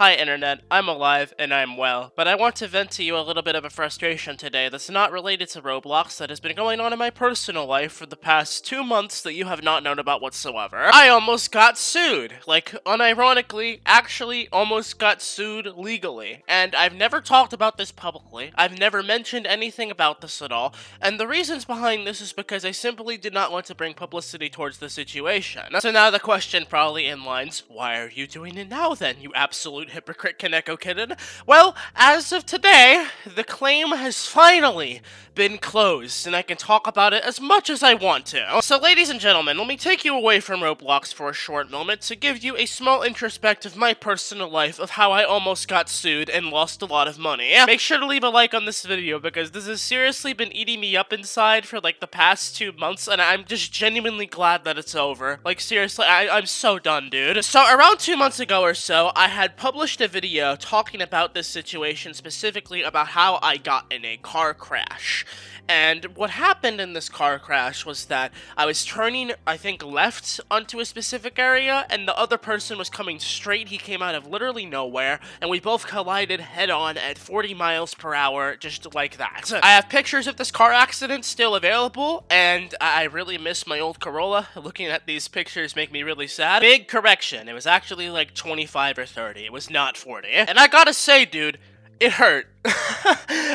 Hi Internet, I'm alive and I'm well, but I want to vent to you a little bit of a frustration today that's not related to Roblox that has been going on in my personal life for the past 2 months that you have not known about whatsoever. I almost got sued. Like, unironically, actually almost got sued legally. And I've never talked about this publicly, I've never mentioned anything about this at all, and the reasons behind this is because I simply did not want to bring publicity towards the situation. So now the question probably inlines, why are you doing it now then, you absolute hypocrite Kaneko kitten? Well, as of today, the claim has finally been closed, and I can talk about it as much as I want to. So ladies and gentlemen, let me take you away from Roblox for a short moment to give you a small introspect of my personal life of how I almost got sued and lost a lot of money. Make sure to leave a like on this video because this has seriously been eating me up inside for like the past 2 months, and I'm just genuinely glad that it's over. Like seriously, I'm so done, dude. So around 2 months ago or so, I had published a video talking about this situation, specifically about how I got in a car crash. And what happened in this car crash was that I was turning, I think, left onto a specific area, and the other person was coming straight. He came out of literally nowhere, and we both collided head-on at 40 miles per hour, just like that. I have pictures of this car accident still available, and I really miss my old Corolla. Looking at these pictures make me really sad. Big correction, it was actually like 25 or 30, it was not 40. And I gotta say, dude, it hurt.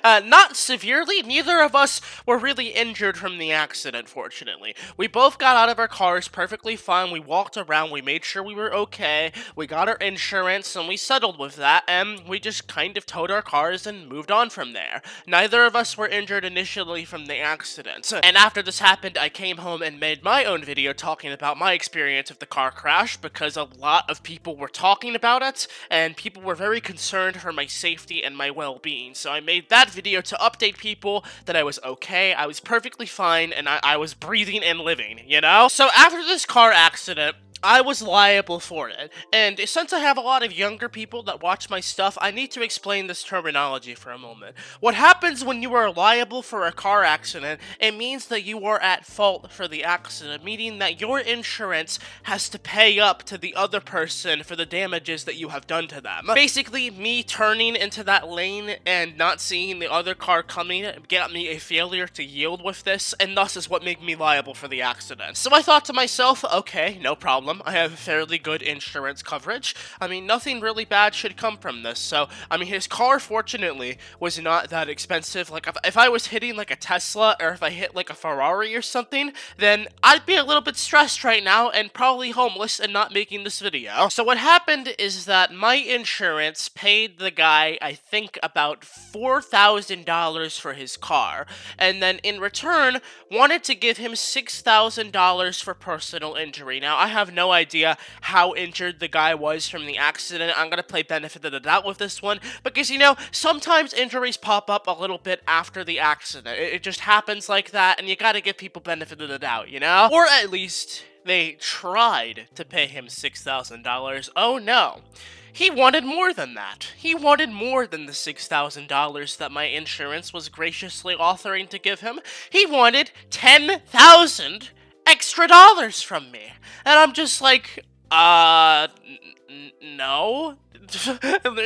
Not severely. Neither of us were really injured from the accident, fortunately. We both got out of our cars perfectly fine. We walked around. We made sure we were okay. We got our insurance, and we settled with that, and we just kind of towed our cars and moved on from there. Neither of us were injured initially from the accident. And after this happened, I came home and made my own video talking about my experience of the car crash because a lot of people were talking about it, and people were very concerned for my safety and my well-being. So I made that video to update people that I was okay, I was perfectly fine, and I was breathing and living, you know? So after this car accident, I was liable for it, and since I have a lot of younger people that watch my stuff, I need to explain this terminology for a moment. What happens when you are liable for a car accident, it means that you are at fault for the accident, meaning that your insurance has to pay up to the other person for the damages that you have done to them. Basically, me turning into that lane and not seeing the other car coming got me a failure to yield with this, and thus is what made me liable for the accident. So I thought to myself, okay, no problem. I have fairly good insurance coverage. I mean, nothing really bad should come from this. So, I mean, his car, fortunately, was not that expensive. Like, if I was hitting, like, a Tesla, or if I hit, like, a Ferrari or something, then I'd be a little bit stressed right now and probably homeless and not making this video. So what happened is that my insurance paid the guy, I think, about $4,000 for his car, and then in return, wanted to give him $6,000 for personal injury. Now, I have no idea how injured the guy was from the accident. I'm gonna play benefit of the doubt with this one, because, you know, sometimes injuries pop up a little bit after the accident. It just happens like that, and you gotta give people benefit of the doubt, you know? Or at least, they tried to pay him $6,000. Oh no. He wanted more than that. He wanted more than the $6,000 that my insurance was graciously offering to give him. He wanted 10,000 extra dollars from me. And I'm just like, no.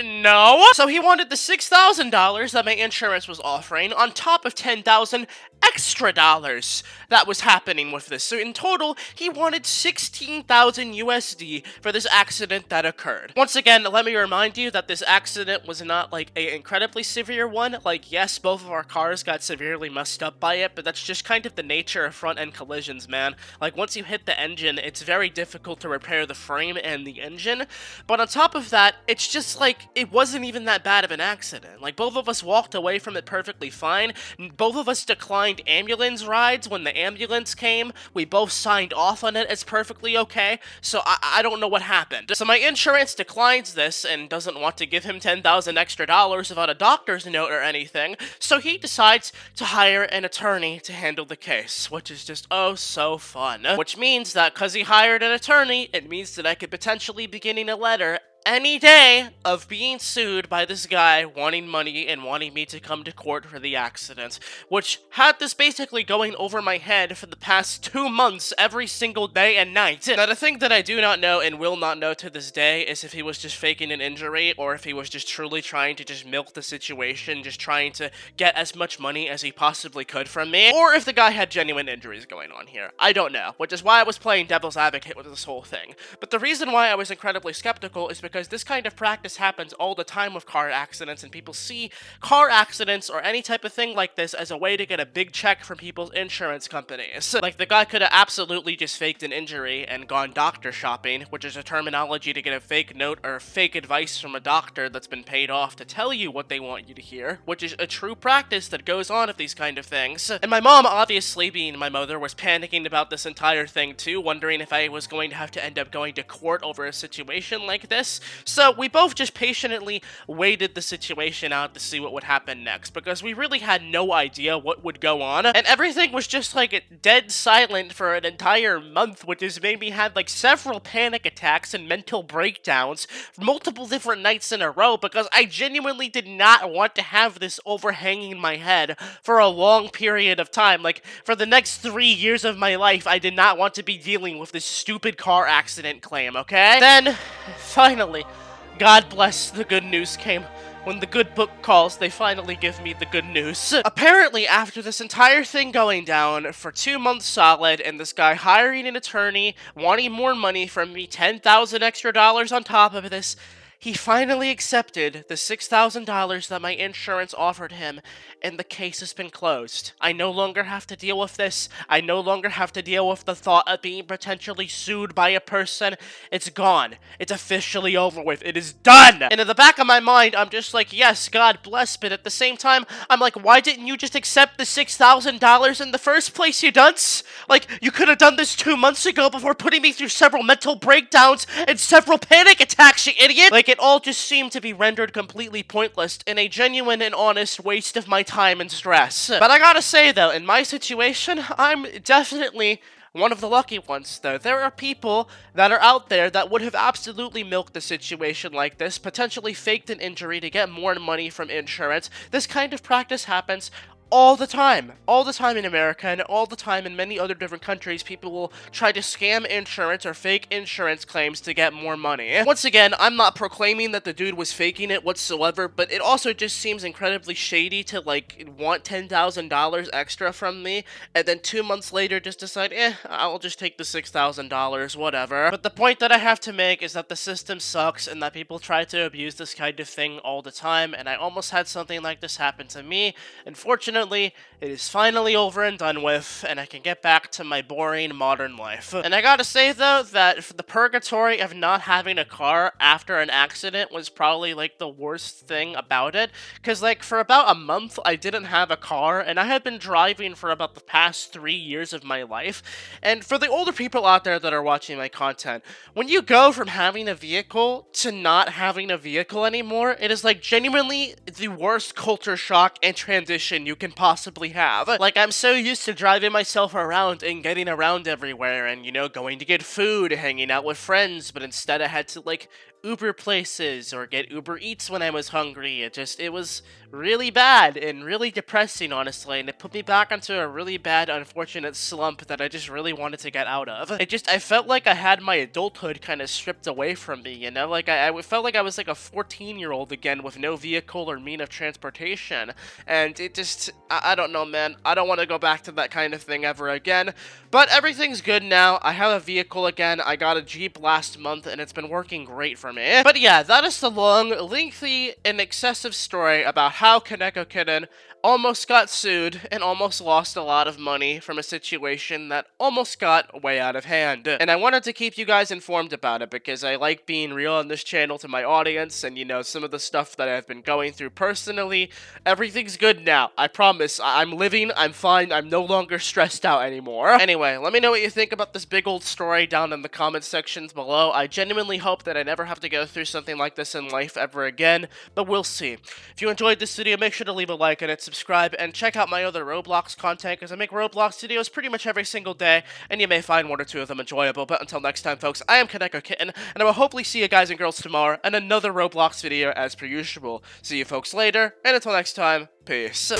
No. So he wanted the $6,000 that my insurance was offering on top of 10,000 extra dollars that was happening with this. So in total, he wanted 16,000 USD for this accident that occurred. Once again, let me remind you that this accident was not like an incredibly severe one. Like, yes, both of our cars got severely messed up by it, but that's just kind of the nature of front-end collisions, man. Like, once you hit the engine, it's very difficult to repair the frame and the engine. But on top of that, it's just like, it wasn't even that bad of an accident. Like, both of us walked away from it perfectly fine. Both of us declined ambulance rides when the ambulance came. We both signed off on it as perfectly okay. So I don't know what happened. So my insurance declines this and doesn't want to give him 10,000 extra dollars without a doctor's note or anything. So he decides to hire an attorney to handle the case, which is just oh so fun. Which means that because he hired an attorney, it means that I could potentially be getting a letter any day of being sued by this guy wanting money and wanting me to come to court for the accident, which had this basically going over my head for the past 2 months every single day and night. Now, the thing that I do not know and will not know to this day is if he was just faking an injury or if he was just truly trying to just milk the situation, just trying to get as much money as he possibly could from me, or if the guy had genuine injuries going on here. I don't know, which is why I was playing devil's advocate with this whole thing. But the reason why I was incredibly skeptical is because this kind of practice happens all the time with car accidents, and people see car accidents or any type of thing like this as a way to get a big check from people's insurance companies. Like, the guy could have absolutely just faked an injury and gone doctor shopping, which is a terminology to get a fake note or fake advice from a doctor that's been paid off to tell you what they want you to hear, which is a true practice that goes on with these kind of things. And my mom, obviously being my mother, was panicking about this entire thing too, wondering if I was going to have to end up going to court over a situation like this. So we both just patiently waited the situation out to see what would happen next, because we really had no idea what would go on, and everything was just like dead silent for an entire month, which has made me have like several panic attacks and mental breakdowns multiple different nights in a row, because I genuinely did not want to have this overhanging my head for a long period of time. Like, for the next 3 years of my life, I did not want to be dealing with this stupid car accident claim, okay? Then, finally, God bless, the good news came. When the good book calls, they finally give me the good news. Apparently, after this entire thing going down for 2 months solid, and this guy hiring an attorney, wanting more money from me, $10,000 extra on top of this, he finally accepted the $6,000 that my insurance offered him, and the case has been closed. I no longer have to deal with this. I no longer have to deal with the thought of being potentially sued by a person. It's gone. It's officially over with. It is done! And in the back of my mind, I'm just like, yes, God bless, but at the same time, I'm like, why didn't you just accept the $6,000 in the first place, you dunce? Like, you could have done this 2 months ago before putting me through several mental breakdowns and several panic attacks, you idiot! Like, it all just seemed to be rendered completely pointless and a genuine and honest waste of my time and stress. But I gotta say, though, in my situation, I'm definitely one of the lucky ones, though. There are people that are out there that would have absolutely milked the situation like this, potentially faked an injury to get more money from insurance. This kind of practice happens all the time in America, and all the time in many other different countries. People will try to scam insurance or fake insurance claims to get more money. Once again, I'm not proclaiming that the dude was faking it whatsoever, but it also just seems incredibly shady to, like, want $10,000 extra from me, and then 2 months later just decide, I'll just take the $6,000, whatever. But the point that I have to make is that the system sucks, and that people try to abuse this kind of thing all the time, and I almost had something like this happen to me. Unfortunately, it is finally over and done with, and I can get back to my boring modern life. And I gotta say, though, that the purgatory of not having a car after an accident was probably, like, the worst thing about it, because, like, for about a month, I didn't have a car, and I had been driving for about the past 3 years of my life. And for the older people out there that are watching my content, when you go from having a vehicle to not having a vehicle anymore, it is, like, genuinely the worst culture shock and transition you can possibly have. Like, I'm so used to driving myself around and getting around everywhere and, you know, going to get food, hanging out with friends, but instead I had to, like, Uber places or get Uber Eats when I was hungry. It was really bad and really depressing, honestly, and it put me back onto a really bad, unfortunate slump that I just really wanted to get out of. I felt like I had my adulthood kind of stripped away from me, you know? Like, I felt like I was like a 14-year-old again with no vehicle or mean of transportation, and I don't know, man. I don't want to go back to that kind of thing ever again, but everything's good now. I have a vehicle again. I got a Jeep last month, and it's been working great for me. But yeah, that is the long, lengthy, and excessive story about how Kaneko Kitten almost got sued and almost lost a lot of money from a situation that almost got way out of hand. And I wanted to keep you guys informed about it because I like being real on this channel to my audience, and, you know, some of the stuff that I've been going through personally. Everything's good now. I promise. I'm living. I'm fine. I'm no longer stressed out anymore. Anyway, let me know what you think about this big old story down in the comment sections below. I genuinely hope that I never have have to go through something like this in life ever again, but we'll see. If you enjoyed this video, make sure to leave a like on it, subscribe, and check out my other Roblox content, because I make Roblox videos pretty much every single day, and you may find one or two of them enjoyable. But until next time, folks, I am Kaneko Kitten, and I will hopefully see you guys and girls tomorrow in another Roblox video as per usual. See you folks later, and until next time, peace.